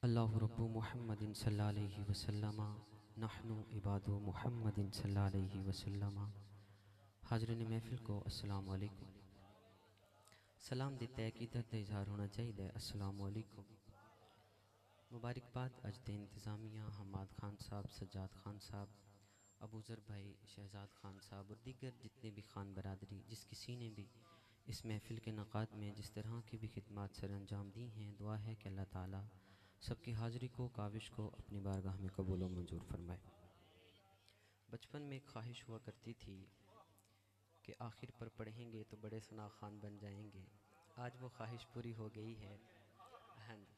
अल्लाहु रब्बु मुहम्मदिन सल्लल्लाहु अलैहि वसल्लम नहनु इबादु मुहम्मदिन सल्लल्लाहु अलैहि वसल्लम। हाज़रीन महफिल को अस्सलाम वालेकुम। सलाम दी तहकीदत दा इजहार होना चाहिए। अस्सलाम वालेकुम। मुबारकबाद अजद इंतज़ामिया हमाद खान साहब, सज्जाद खान साहब, अबूज़र भाई, शहजाद खान साहब और दीगर जितने भी खान बरादरी जिस किसी ने भी इस महफिल के नक़ाद में जिस तरह की भी खिदमत सर अंजाम दी हैं, दुआ है कि अल्लाह ताला सबकी हाज़िरी को काविश को अपनी बारगाह में कबूल व मंजूर फरमाए। बचपन में एक ख्वाहिश हुआ करती थी कि आखिर पर पढ़ेंगे तो बड़े सना खान बन जाएंगे। आज वो ख्वाहिश पूरी हो गई है। हाँ जी,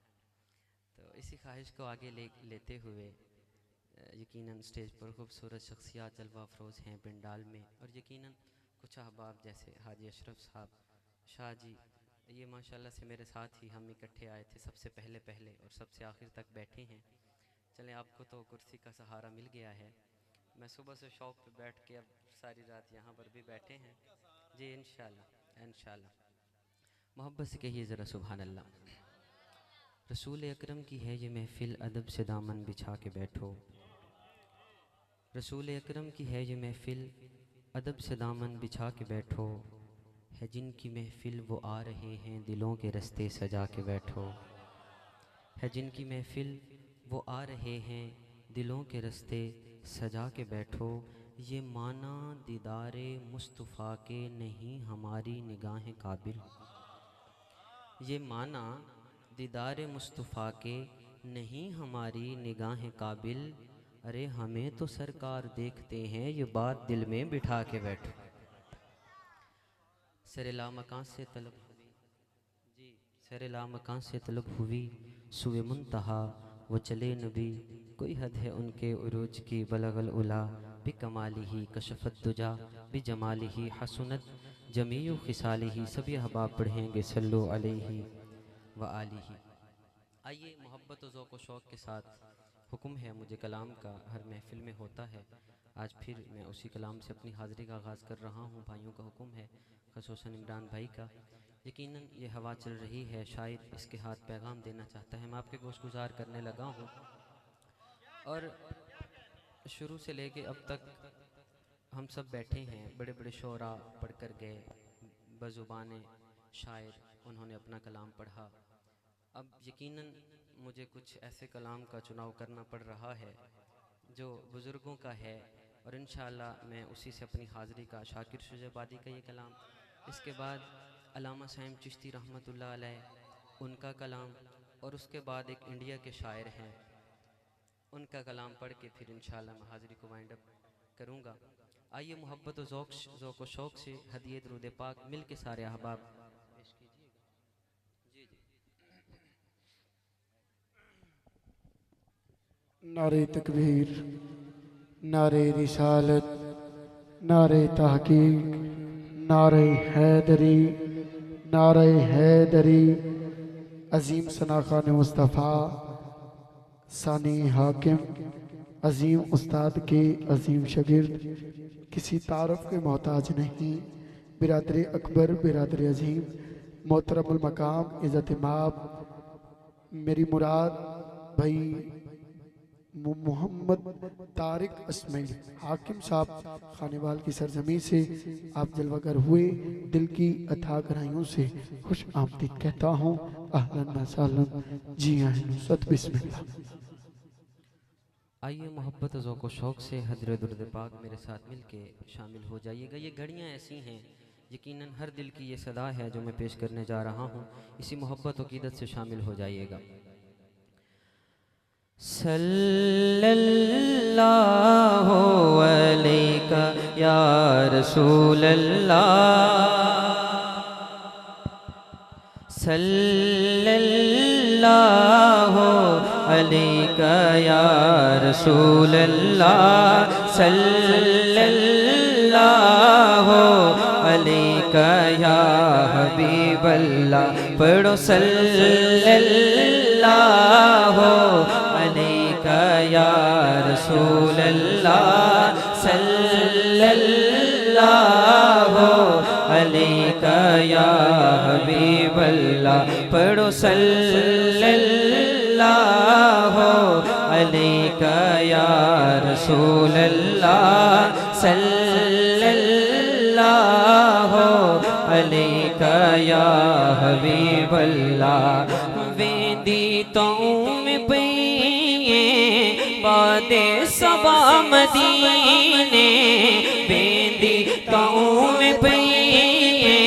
तो इसी ख्वाहिश को आगे लेते हुए यकीनन स्टेज पर खूबसूरत शख्सियात जलवा अफरोज़ हैं पिंडाल में, और यकीनन कुछ अहबाब जैसे हाजी अशरफ साहब, शाह जी, ये माशाल्लाह से मेरे साथ ही हम इकट्ठे आए थे सबसे पहले और सबसे आखिर तक बैठे हैं। चलें, आपको तो कुर्सी का सहारा मिल गया है। मैं सुबह से शौक़ पे बैठ के अब सारी रात यहाँ पर भी बैठे हैं जी। इंशाल्लाह मोहब्बत से कहिए ज़रा सुभान अल्लाह। रसूल अकरम की है ये महफ़िल, अदब से दामन बिछा के बैठो। रसूल अकरम की है ये महफ़िल, अदब से दामन बिछा के बैठो। है जिनकी महफ़िल वो आ रहे हैं, दिलों के रस्ते सजा के बैठो। है जिनकी महफ़िल वो आ रहे हैं, दिलों के रस्ते सजा के बैठो। ये माना दीदारे मुस्तफ़ा के नहीं हमारी निगाहें काबिल। ये माना दीदारे मुस्तफ़ा के नहीं हमारी निगाहें काबिल। अरे हमें तो सरकार देखते हैं, ये बात दिल में बिठा के बैठो। सरे लामकान से तलब हुई जी, सरे लामकान से तलब हुई सुए मुंतहा वो चले नबी। कोई हद है उनके उरूज की, बलगल उला बिकमालिही कशफत दुजा बिजमालिही हसनत जमीउ खिसालिही। सभी अहबाब पढ़ेंगे सल्लु अलैहि व आलिही। आइए, मोहब्बत और ज़ौक़ व शौक़ के साथ हुक्म है मुझे कलाम का, हर महफ़िल में होता है। आज फिर मैं उसी कलाम से अपनी हाज़िरी का आगाज़ कर रहा हूँ। भाइयों का हुक्म है, ख़ुसूसन इमरान भाई का। यकीनन ये हवा चल रही है, शायर इसके हाथ पैगाम देना चाहता है। मैं आपके गोशगुजार करने लगा हूँ और शुरू से लेके अब तक हम सब बैठे हैं। बड़े बड़े शोरा पढ़ कर गए, बज़ुबान शायर उन्होंने अपना कलाम पढ़ा। अब यकीनन मुझे कुछ ऐसे कलाम का चुनाव करना पड़ रहा है जो बुज़ुर्गों का है, और इंशाअल्लाह मैं उसी से अपनी हाज़िरी का, शाकिर शुजबादी का ये कलाम, इसके बाद अल्लामा साइम चिश्ती रहमतुल्लाह अलैह उनका कलाम, और उसके बाद एक इंडिया के शायर हैं उनका कलाम पढ़ के फिर इंशाअल्लाह मैं हाज़िरी को वाइंड अप करूँगा। आइए, मोहब्बत और ज़ौक़ व शौक़ से हदिये दुरूद पाक मिल के सारे अहबाब पेश कीजिएगा। जी जी। नारे तकबीर, नारे रिसालत, नारे तहकीक, नारे हैदरी, नारे हैदरी। अजीम सनाखान मुस्तफ़ा, सानी हाकिम, अजीम उस्ताद के अजीम शगिर्द, किसी तारफ़ के मोहताज नहीं। बिरादर अकबर, बिरादर अजीम, मोहतरमुल मकाम, इज़्ज़त माब, मेरी मुराद भाई मोहम्मद तारिक अस्मैल हाकिम साहब खानेवाल की सरजमी से आप जलवागर हुए। दिल की अथाह गहराइयों से खुश आमदीद कहता हूँ। अहलन व सहलन, जी आहिन सत बिस्मिल्लाह। आइए, मोहब्बत ज़ौक़ व शौक़ से हदरे दुरूद पाक मेरे साथ मिल के शामिल हो जाइएगा। ये घड़ियाँ ऐसी हैं, यकीनन हर दिल की ये सदा है जो मैं पेश करने जा रहा हूँ। इसी मोहब्बत व अक़ीदत से शामिल हो जाइएगा। सल्लल्लाहु अलैका या रसूल अल्लाह, सल्लल्लाहु अलैका या रसूल अल्लाह, सल्लल्लाहु अलैका या हबीब अल्लाह। पढ़ो सल्लल्लाहु अलैका या रसूल अल्लाह, सल्लल्लाहु अलैका या हबीब अल्लाह। पढ़ो सल्लल्लाहु रसूल अल्लाह सल्लल्लाहु अलैका या हबीब अल्लाह। वेंदी तो में पईए बादे सबा मदीने, वेंदी तो में पईए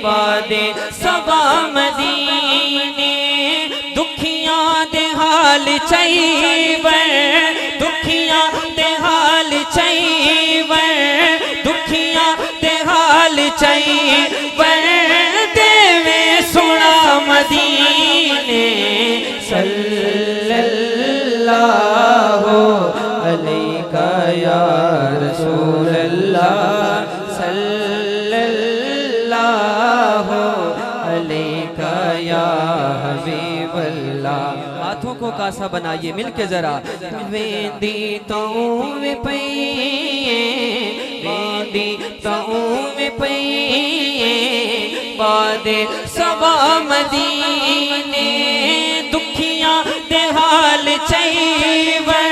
बादे सबा मदीने। दुखियां दे हाल चाहिए, दुखियां दे हाल चाहिए, दुखियां दे हाल चाहिए, देवे सुना मदीने सल्लल्लाहु अलैका या रसूल अल्लाह सल्लल्लाहु अलैका या हबीब अल्लाह। हाथों को कासा बनाइए मिलके जरा। वेंदी तो में पईए, वेंदी तो में पईए बादे सबा मदीने। दुखियां दे हाल चाहिए,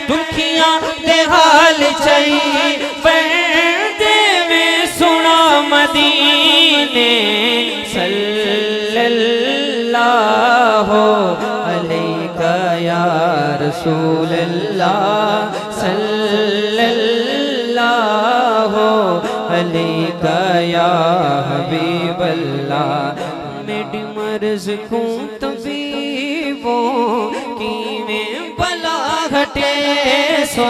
दुखियां दे हाल चाहिए, देवे सुना मदीने सल्लल्लाहु अलैका या रसूल अल्लाह सल्लल्लाहु अलैका या हबीब अल्लाह। मेरी मर्ज को तबीबों की में बला घटे सो,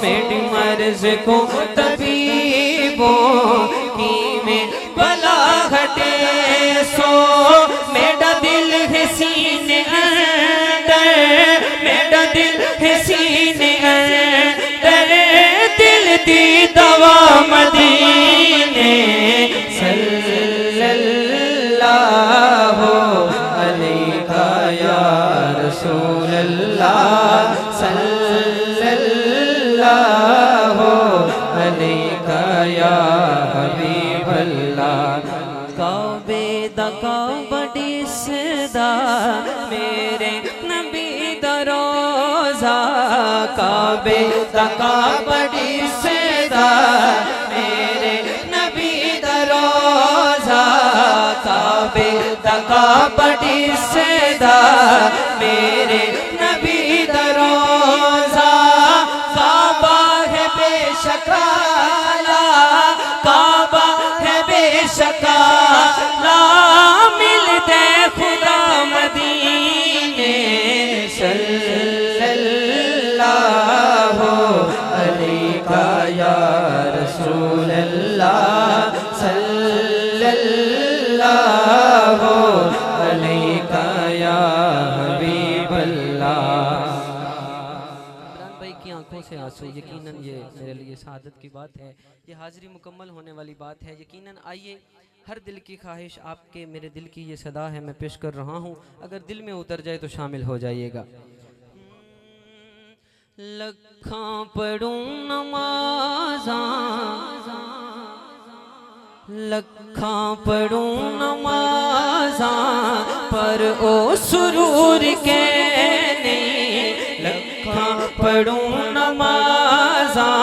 मेरी मर्ज को तबीबों की में बला घटे सो। मेरा दिल है सीने अंदर, मेरा दिल है सीने अंदर, दिल दी दवा मदीने सल्लल्लाहु अलैका या रसूल अल्लाह सल्लल्लाहु अलैका या हबीब अल्लाह। काबे दा काबड़ी सदा मेरे नबी दा रोज़ा, काबे दा काबड़ी सदा मेरे नबी दा रोज़ा, काबे दा काबड़ी सदा मेरे नबी दा रोज़ा। काबा है बेशकाला, काबा है बेशकाला, मिलते खुदा मदीने सल्लल्लाहु अलैका या रसूल अल्लाह सल्लल्लाहु अलैका या हबीब अल्लाह। इमरान भाई की आंखों से आंसू, यकीनन ये मेरे लिए शहादत की बात है, ये हाजिरी मुकम्मल होने वाली बात है। यकीनन आइए, हर दिल की ख्वाहिश आपके मेरे दिल की ये सदा है, मैं पेश कर रहा हूँ, अगर दिल में उतर जाए तो शामिल हो जाइएगा। लखां पढ़ूं नमाज़ां, लखां पढ़ूं नमाज़ां, पर ओ सुरूर के नहीं। लखां पढ़ूं नमाज़ां,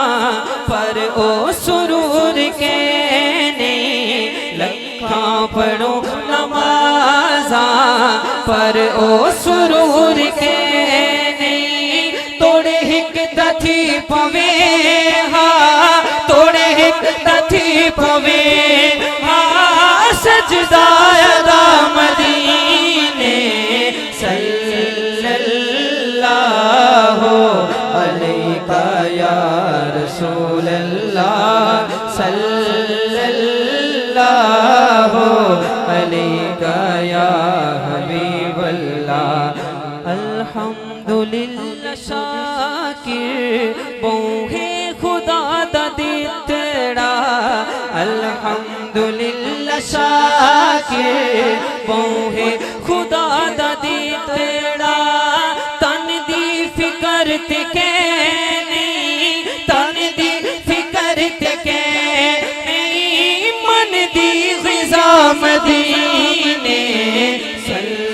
पर ओ सुरूर के नहीं। लखां पढ़ूं नमाज़ां, पर ओ सुरूर के नहीं। तोड़े हिक दथी पवे हा, तोड़े हिक दथी पवे हा, सजदा अदा मदीने सल्लल्लाहु अलैका या रसूल अल्लाह सल्लल्लाहु अलैका या हबीब अल्लाह। अल्हम्दुलिल्लाह शाकिर बोहे खुदा दा दितड़ा, अल्हम्दुलिल्लाह शाकिर बोहे खुदा दा दितड़ा। तन दी फिकर ते के नहीं, तन दी फिकर ते के नहीं, मन दी ग़िज़ा मदीने सल्लल्लाहु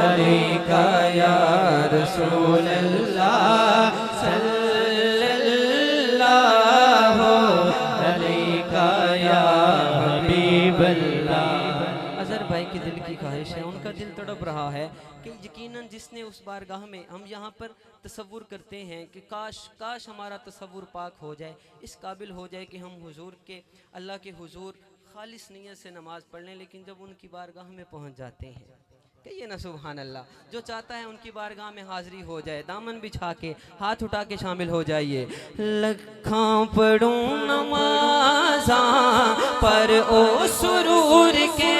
अलैका या रसूल रसूल अल्लाह सल्लल्लाहु अलैका या हबीब अल्लाह। अजहर भाई की दिल की ख्वाहिश है, उनका दिल तड़प रहा है कि यकीनन जिसने उस बारगाह में, हम यहाँ पर तसव्वुर करते हैं कि काश काश हमारा तसव्वुर पाक हो जाए, इस काबिल हो जाए कि हम हुजूर के, अल्लाह के हुजूर खालिस नीयत से नमाज़ पढ़ लें, लेकिन जब उनकी बारगाह में पहुँच जाते हैं, कहिए ना सुभान अल्लाह। जो चाहता है उनकी बारगाह में हाज़िरी हो जाए, दामन बिछा के हाथ उठा के शामिल हो जाइए। लखां पढ़ूं नमाज़ा पर ओ सुरूर के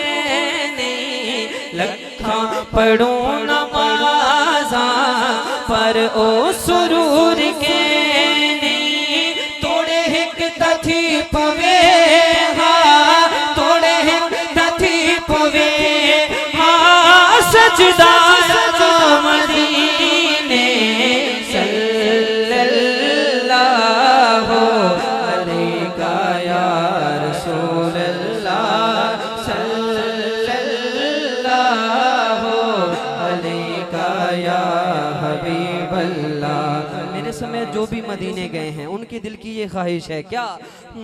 नहीं, लखां पढ़ूं नमाज़ा पर ओ सुरूर के नहीं, तोड़े हिक तथी पवे हाँ, तोड़े हिक तथी पवे सजदा मदीने सल्लल्लाहु अलैका या रसूल अल्लाह सल्लल्लाहु अलैका या हबीब अल्लाह। मेरे समय जो भी मदीने गए हैं उनके दिल की ये ख्वाहिश है क्या,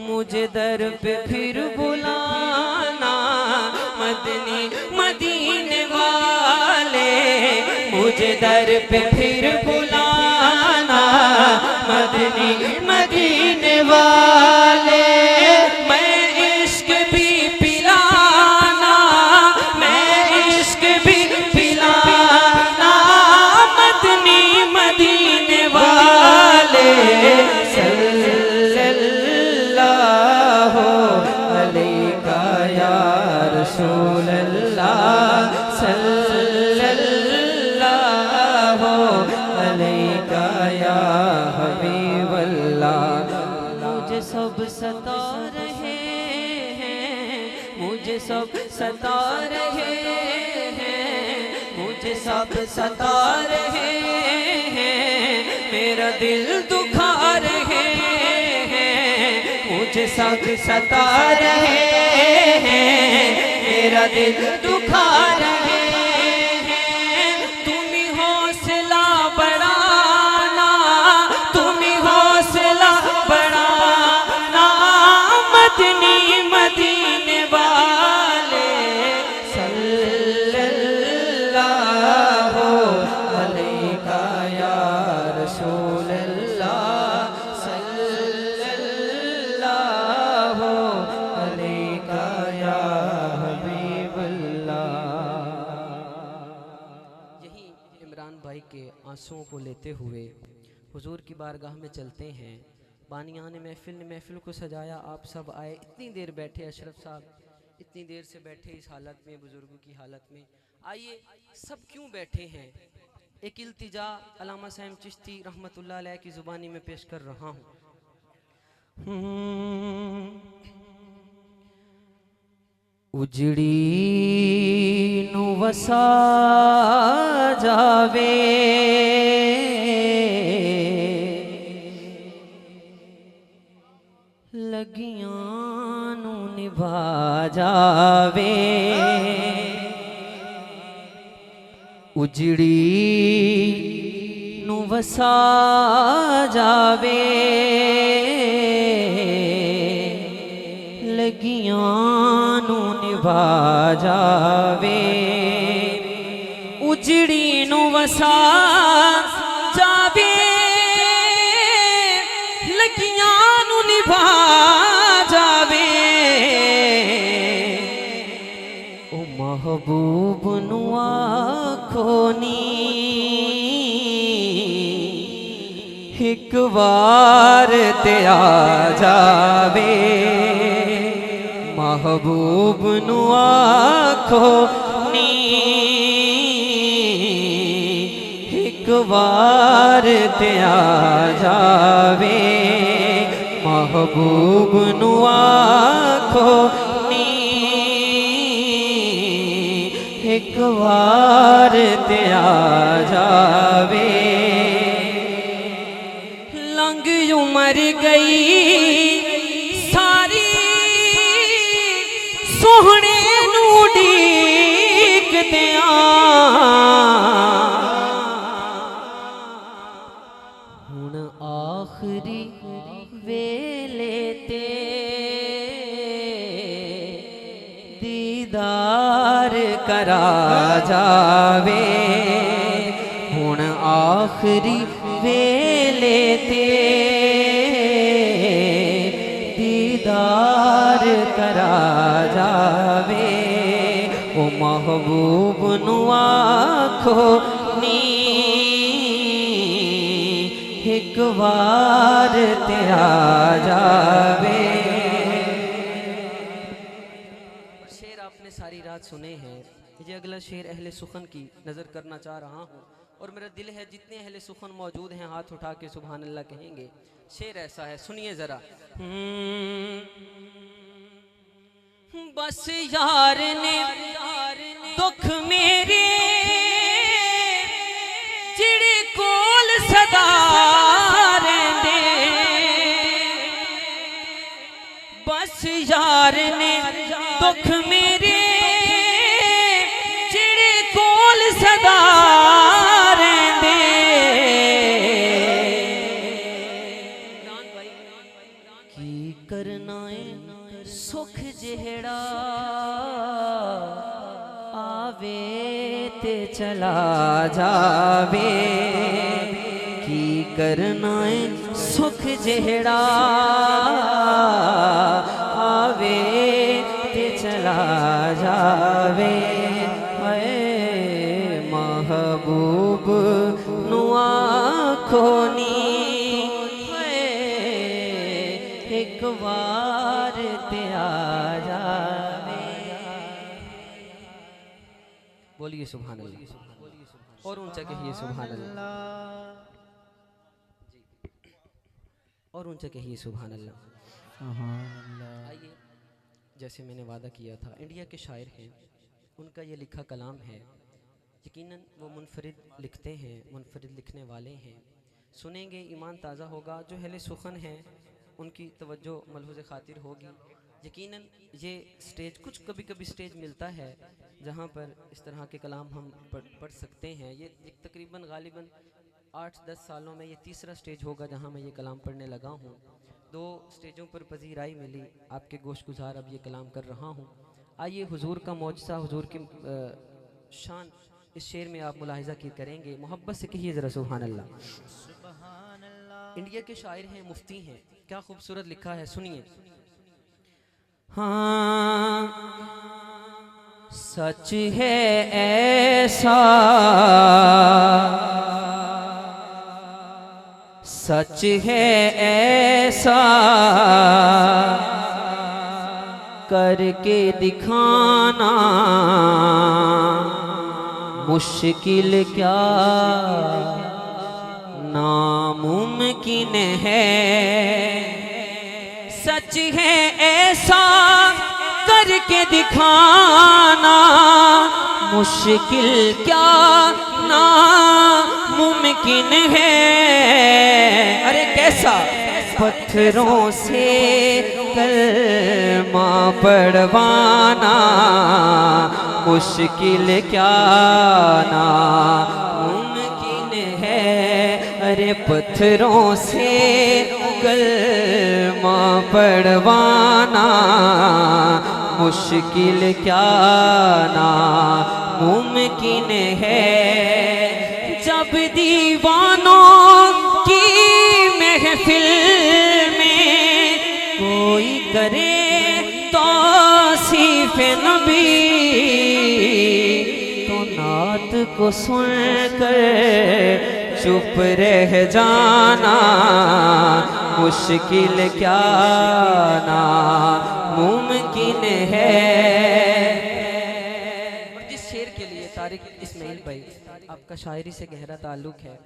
मुझे दर पे फिर बुलाना मदनी मदीने वाले, मुझे दर पे फिर बुलाना मदनी मदीने वाले, मैं इश्क भी पिलाना, मैं इश्क भी पिलाना मदनी मदीने वाले सल्लल्लाहु अलैका या रसूल अल्लाह सल्लल्लाहु अलैका या हबीब अल्लाह। मुझे सब सता रहे हैं, मुझे सब सता रहे हैं, मुझे सब सता रहे हैं, मेरा दिल दुखा रहे हैं, मुझे सब सता रहे हैं, मेरा दिल दुखा रहे हैं, तुम ही हौसला बढ़ाना, तुम ही हौसला बढ़ाना मदनी मदीने वाले सल्लल्लाहु अलैका या रसूल अल्लाह सल्लल्लाहु अलैका या हबीब अल्लाह। यही इमरान भाई के आंसुओं को लेते हुए हुजूर की बारगाह में चलते हैं। बानियान ने महफिल को सजाया, आप सब आए, इतनी देर बैठे, अशरफ साहब इतनी देर से बैठे इस हालत में, बुजुर्गों की हालत में, आइए सब क्यों बैठे हैं। एक इल्तिजा अल्लामा साइम चिश्ती रहमतुल्लाह अलैह की ज़ुबानी में पेश कर रहा हूँ। उजड़ी नु वसा जावे, लगियां नू निभा जावे, उजड़ी नू वसा जावे, लगियां नू निभा जावे, उजड़ी नू वसा जावे, लगियां नू निभा जावे, ओ महबूब नू आखो नी एक बार ते आ जावे, महबूब नु आखो नी एक बार ते आ जावे, महबूब नु आखो नी एक बार ते आ जावे। लंघ उमर गई सारी सोहने नू उड़ीकदियां, करा जावे हुण आखिरी वेले ते दीदार करा जावे ओ महबूब नु आखो नी एक बार ते आ जावे। शेर आपने सारी रात सुने हैं, ये अगला शेर अहले सुखन की नज़र करना चाह रहा हूँ और मेरा दिल है जितने अहले सुखन मौजूद हैं हाथ उठा के सुभान अल्लाह कहेंगे। शेर ऐसा है, सुनिए जरा। बस यार ने दुख मेरे जिड़े कोल सदा रहंदे, बस यार ने दुख मेरे जिड़े कोल सदा रहंदे। की करना है सुख जेड़ा आवे ते चला जावे, की करना है सुख जेड़ा आवे ते चला जावे। है महबूब नु आखो नी एक बार ते आ जावे। बोलिए सुभान अल्लाह और ऊंचा कहिए सुभान अल्लाह, और ऊंचा कहिए सुभान अल्लाह। आइए, जैसे मैंने वादा किया था, इंडिया के शायर हैं, उनका ये लिखा कलाम है। यकीनन वो मुनफरिद लिखते हैं, मुनफरिद लिखने वाले हैं। सुनेंगे ईमान ताज़ा होगा। जो अहले सुखन हैं उनकी तवज्जो मलहूज़ खातिर होगी। यकीनन ये स्टेज, कुछ कभी कभी स्टेज मिलता है जहाँ पर इस तरह के कलाम हम पढ़ सकते हैं। ये तकरीबन गालिबन 8-10 सालों में ये तीसरा स्टेज होगा जहाँ मैं ये कलाम पढ़ने लगा हूँ। 2 स्टेजों पर पजीराई मिली, आपके गोशगुजार अब ये कलाम कर रहा हूँ। आइए हुजूर का मौजज़ा, हुजूर की शान इस शेर में आप मुलाहिज़ा की करेंगे। मोहब्बत से कहिए ज़रा सुभान अल्लाह। इंडिया के शायर हैं, मुफ्ती हैं, क्या खूबसूरत लिखा है, सुनिए। हाँ सच है ऐसा, सच है ऐसा करके दिखाना मुश्किल क्या नामुमकिन है। सच है ऐसा करके दिखाना मुश्किल क्या नामुमकिन है। अरे कैसा, पत्थरों से कलमा पढ़वाना मुश्किल क्या नामुमकिन है। अरे पत्थरों से कलमा पढ़वाना मुश्किल क्या नामुमकिन है। जब दीवानों की महफिल में कोई करे तौसीफ नबी तो नात को सुनकर चुप रह जाना मुश्किल क्या नामुमकिन है। जिस शेर के लिए तारिक इस्माइल भाई, आपका शायरी से गहरा ताल्लुक़ है,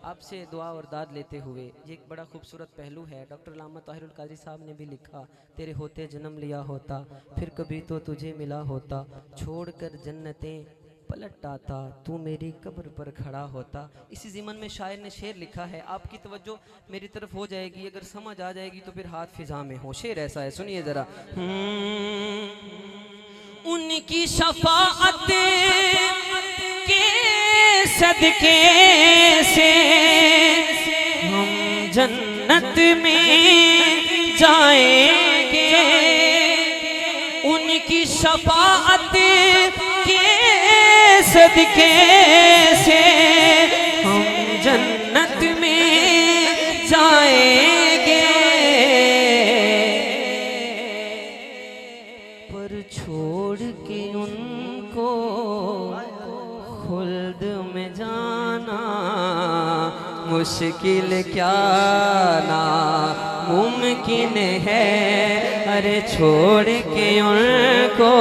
आपसे दुआ और दाद लेते हुए ये एक बड़ा खूबसूरत पहलू है। डॉक्टर अल्लामा ताहिरुल कादरी साहब ने भी लिखा, तेरे होते जन्म लिया होता, फिर कभी तो तुझे मिला होता, छोड़कर जन्नतें पलट आता, तू मेरी कब्र पर खड़ा होता। इसी ज़िमन में शायर ने शेर लिखा है, आपकी तवज्जो मेरी तरफ हो जाएगी, अगर समझ आ जाएगी तो फिर हाथ फिजा में हो। शेर ऐसा है, सुनिए ज़रा। उनकी शफाअत के सदके से हम जन्नत में जाएंगे। उनकी शफाअत सदके से हम जन्नत में जाएंगे, पर छोड़ के उनको खुल्द में जाना मुश्किल क्या ना मुमकिन है। अरे छोड़ के उनको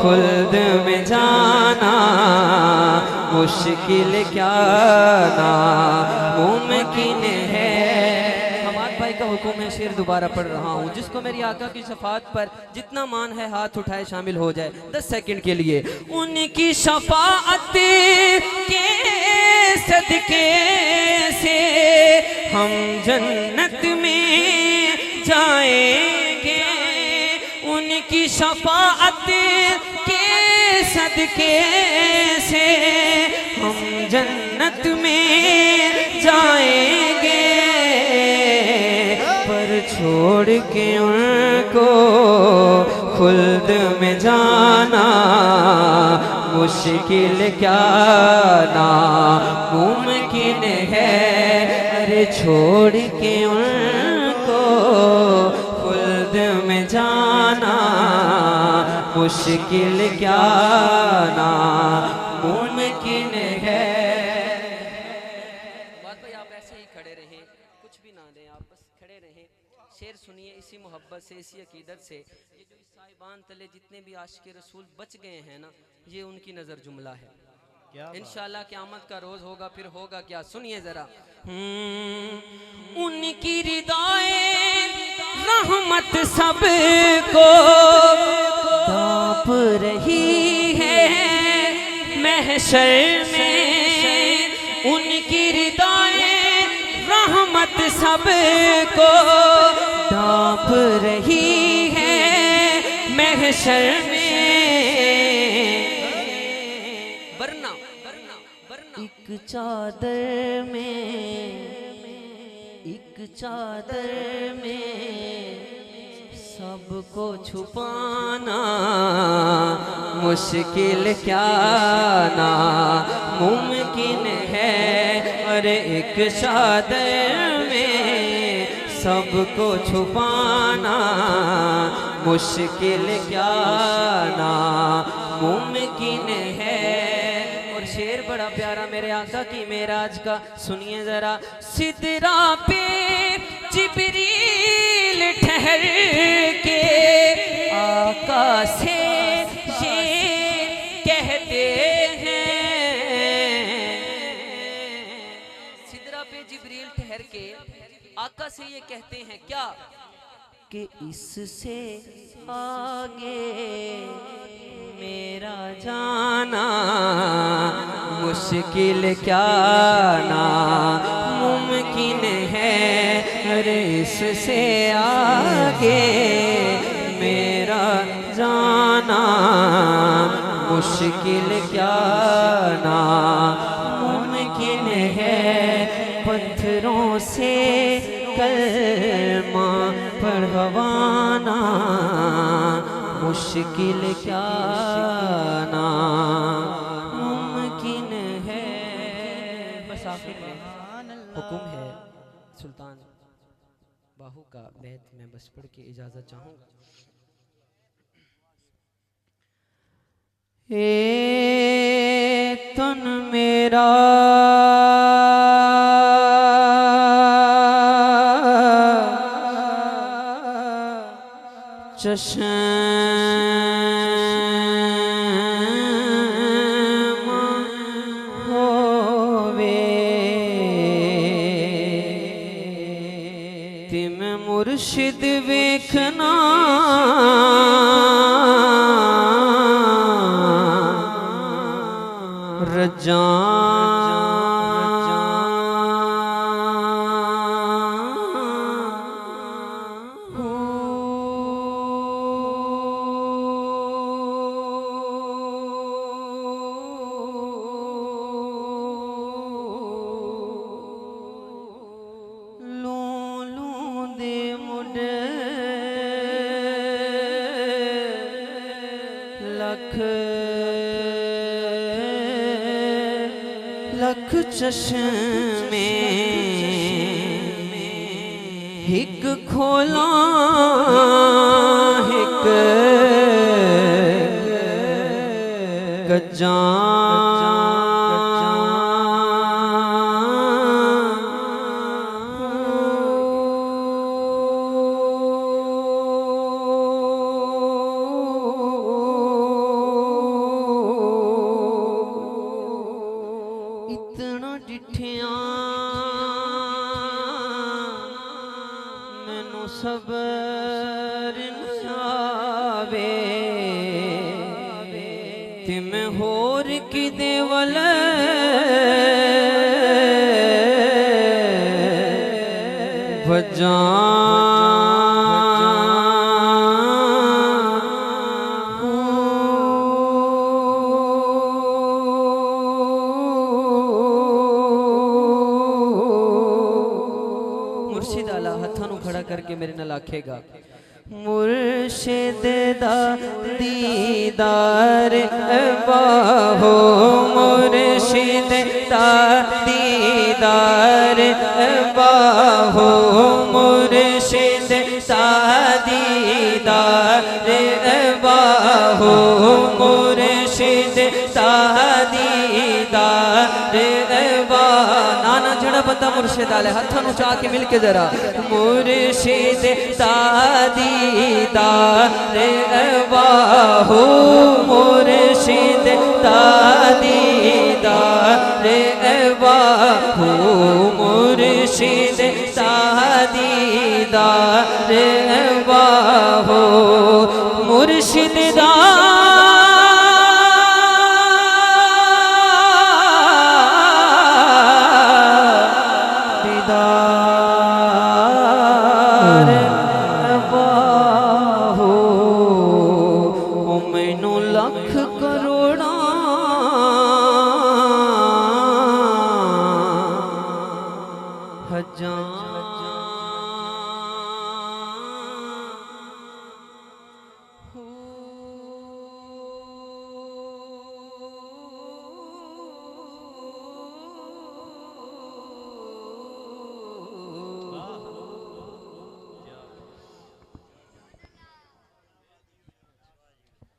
खुल्द में जाना मुश्किल क्या ना मुमकिन है। हमारे भाई का हुक्म है, शेर दोबारा पढ़ रहा हूँ। जिसको मेरी आका की शफाअत पर जितना मान है हाथ उठाए शामिल हो जाए 10 सेकंड के लिए। उनकी शफाअत के सदके से हम जन्नत में जाएंगे, उनकी शफाअत के सदके से हम जन्नत में जाएंगे, पर छोड़ के उनको खुल्द में जाना मुश्किल क्या ना मुमकिन है। अरे छोड़ के उनको खुल्द में जाना मुश्किल क्या ना मुमकिन है। बात भाई आप ऐसे ही खड़े रहें, कुछ भी ना दें, आप बस खड़े रहें। शेर सुनिए इसी मोहब्बत से, इसी अकीदत से। ये जो इस साहिबान तले जितने भी आशिक रसूल बच गए हैं ना, ये उनकी नज़र जुमला है। इंशाअल्लाह क़यामत का रोज होगा, फिर होगा क्या सुनिए जरा। उनकी रिदाए रहमत सबको ताप रही है महशर में, उनकी रिदाए रहमत सबको ताप रही है महशर में। एक चादर में सबको छुपाना मुश्किल क्या ना मुमकिन है। अरे एक चादर में सबको छुपाना मुश्किल क्या ना मुमकिन है। शेर बड़ा प्यारा मेरे आका की मेराज का, सुनिए जरा। सिदरा पे जिब्रील ठहर के आका से ये कहते हैं, सिदरा पे जिब्रील ठहर के आका से ये कहते हैं क्या कि इससे आगे मेरा जाना मुश्किल क्या ना मुमकिन है। अरे इससे आगे मेरा जाना मुश्किल क्या ना मुमकिन है। पत्थरों से कलमा पढ़वाना मुश्किल क्या ना मुमकिन है। बस आखिर में हुक्म है सुल्तान बाहू का बैत मैं बस पढ़ के इजाज़त चाहूँगा। ए तन मेरा चश्मा होवे तिम मुर्शिद वेखना रजा लख लख चश्मे हिक खोला हिक गजा इतना डिठिया मैनू सबर न आवे ते मैं होर किदे वल भजा मुर्शिद आला हत्थां नूं खड़ा करके मेरे नाल आखेगा मुर्शिद दा दीदार बाहो मुर्शिद दा दीदार बाहो मुर्शिद दा दीदार बाहो मुर्शिद दा दीदार नाना जड़ा बंदा मुर्शिद आले हत्थां नूं चाह के मिल के जरा मुर्शिद दा दीदार बाहो मुर्शिद दा दीदार बाहो मुर्शिद दा दीदार बाहो मुर्शिद दा लख करोड़ा हजार